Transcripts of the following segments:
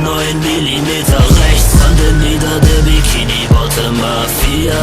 9 mm rechts, Rande nieder, der Bikini-Bottom Mafia.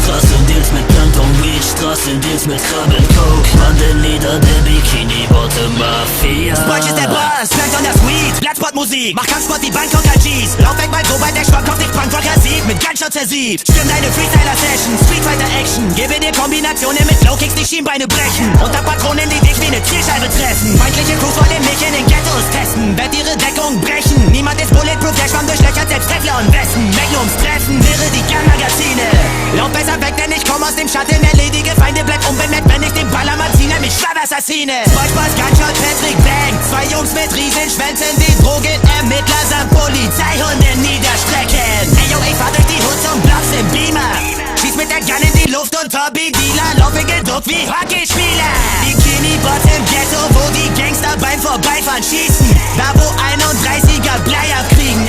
Straßendeals mit Planton Weed, Straßendeals mit Krabben Coke, Rande nieder, der Bikini-Bottom Mafia. Spreuch ist der Boss, Plankton das Weed, Blattsport-Musik, mach Kampfsport wie Bangkoker G's. Lauf weg, weil sobald der Schwank auf dich Punkrocker sieht, mit Gunshot zersieht. Stimm deine Freestyler-Session, Street Fighter Action, gebe dir Kombinationen mit Low-Kicks, die Schienbeine brechen. Unter Patronen, die dich wie ne Zielscheibe treffen. Feindliche Crews wollen mich in den Ghettos testen, werd ihre Deckung brechen. Niemand ist bulletproof, der Schwamm durchlöchert selbst Tefler und Westen. Magnums treffen, wäre die Gun-Magazine. Lauf besser weg, denn ich komm aus dem Schatten, erledige Feinde, bleib unbemerkt, wenn ich den Ballermann ziehe, mich Schwab-Assassine. Spongebob, Gunshot, Patrick Bang, zwei Jungs mit Riesenschwänzen, die Drogenermittler samt Polizeihunde niederstrecken. Ey yo, ich fahr durch die Hood zum Blocks im Beamer, schieß mit der Gun in die Luft und Hobby-Dealer, laufe geduckt wie Hockeyspieler. Bikini-Bot im Ghetto, wo die Gangster beim Vorbeifahren schießen, da wo 31er Blei abkriegen,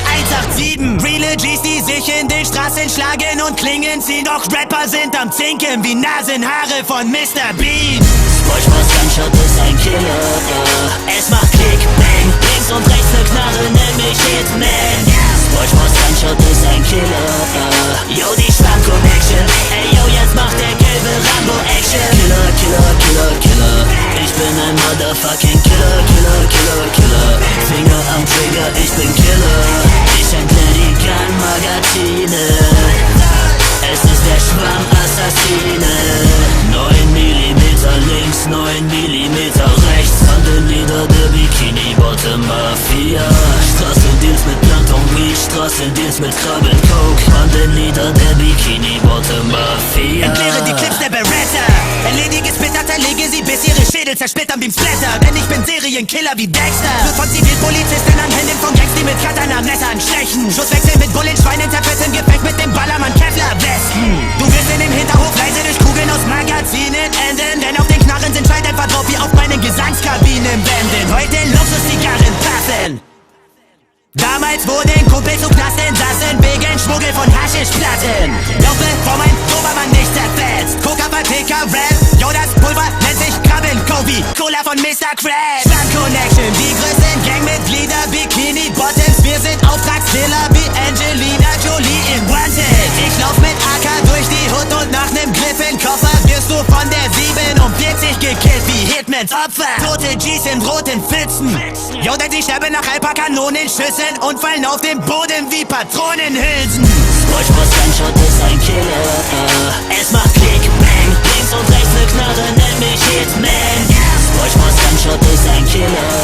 187. Reale G's, die sich in den Straßen schlagen und Klingen ziehen, doch Rapper sind am Zinken wie Nasenhaare von Mr. Bean. Spongebob Gunshot ist ein Killer, es macht Klick, Bang, links und rechts ne Knarre, nenn mich Hitman. Spongebob Gunshot ist ein Killer, yo, die Schwamm-Connection, ey yo, jetzt macht der gelbe Rambo-Action. Killer, Killer, Killer, Killer, ich bin ein Motherfucking Killer, Killer, Killer, Killer. Finger am Trigger, ich bin Killer, ich entleer die Gun-Magazine. Es ist der Schwamm-Assassine. 9 mm links, 9 mm rechts, Rande nieder, der Bikini-Bottom Mafia. Straßendeals mit Planton Weed, Straßendeals mit Krabben Coke, Rande nieder, der Bikini-Bottom Mafia. Entleere die Clips der Beretta, erledige Spitter, zerlege sie bis ihre Schädel zersplittern wie'm Splatter. Denn ich bin Serienkiller wie Dexter, wird von Zivilpolizisten an Händen von Gangs, die mit Katana Messern stechen. Schusswechsel mit Bullen, Schweinen, zerfetzen Gepäck mit dem Ballermann Kevlar-Westen. Du wirst in dem Hinterhof leise durch Kugeln aus Magazinen enden, denn auf den Knarren sind Scheinwerfer drauf wie auf meinen Gesangskabinenwänden. Heute Luxus-Zigarren passen. Damals wurden Kumpel zu Knastinsassen wegen Schmuggel von Haschischplatten. Laufe vor mein Dobermann nicht zerfetzt. Coca, Paprika, Rap, yo, das Pulver nennt sich Krabben, Kobe, Cola von Mr. Krabs. Schwamm Connection, die größten Gangmitglieder, Bikini Bottoms, wir sind Auftragskiller wie Angelina Jolie in Wanted. Ich lauf mit AK durch die Hood und nach nem Griff in Koffer wirst du von der 47 gekillt wie Hitmans Opfer. Tote G's in roten Pfützen, yo, denn sie sterben nach ein paar Kanonenschüssen und fallen auf den Boden wie Patronenhülsen. Spongebob Gunshot ist ein Killer, es macht Klick, Bang, links und rechts ne Knarre, nenn mich Hitman. Spongebob Gunshot ist ein Killer,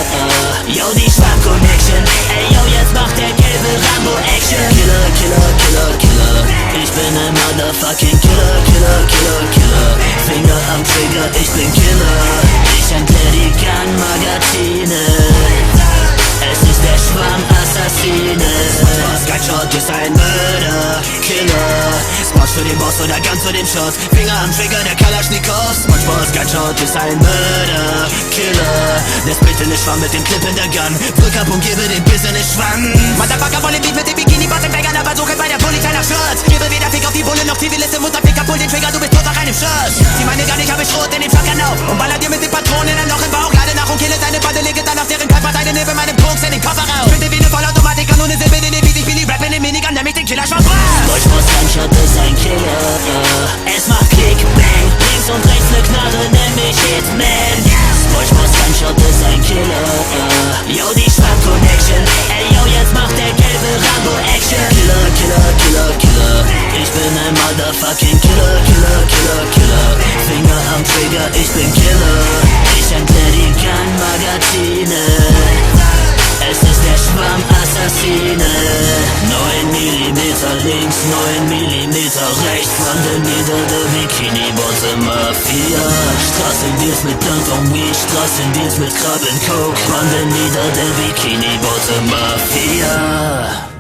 yo, die Schwamm-Connection, ey yo, jetzt macht der gelbe Rambo-Action. Killer, Killer, Killer, Killer, ich bin ein Motherfucking Killer, Killer, Killer, Killer. Finger am Trigger, ich bin Killer, ich entleer die Gun-Magazine. Es ist der Schwamm-Assassine. Gunshot ist ein Mörder, Killer. Spot für den Boss oder ganz für den Schuss. Finger am Trigger, der Kalaschnikow. Spongebob Gunshot ist ein Mörder, Killer. Der splittende Schwamm mit dem Clip in der Gun. Drück ab und gebe dem Business Schwamm. Motherfucker wollen Beat mit dem Bikini-Bottom-Bangern, aber suche bei der Polizei nach Schutz. Gebe weder Fick auf die Bulle noch Zivilisten, Mutterficker, pull den Trigger, du bist tot nach einem Schuss. Zieh meine Gun, ich habe Schrot in den Shotgun auf und baller dir mit den Patronen ein Loch im Bauch. Lade nach und kille deine Bande, lege dann auf deren Körper deine Nippe meinem Koks in den Koffer raus. Bitte wie ne Vollautomatik, kann nur ne Silbe in den Beat, ich will die Rap in den Minigun, nämlich den Killer Schwamm. Spongebob Gunshot ist ein Killer, es macht Klick, Bang, links und rechts ne Knarre, nenn mich Hitman. Spongebob Gunshot ist ein Killer, yo, die Schwamm-Connection, ey yo, jetzt macht der gelbe Rambo-Action. Killer, Killer, Killer, Killer, ich bin ein Motherfucking Killer, Killer, Killer, Killer. Finger am Trigger, ich bin Killer, ich entleer die Gun-Magazine. Es ist der Schwamm-Assassine. 9 mm links, 9 mm rechts, Rande nieder, der Bikini-Bottom Mafia. Straßendeals mit Planton Weed, Straßendeals mit Krabben Coke, Rande nieder, der Bikini-Bottom Mafia.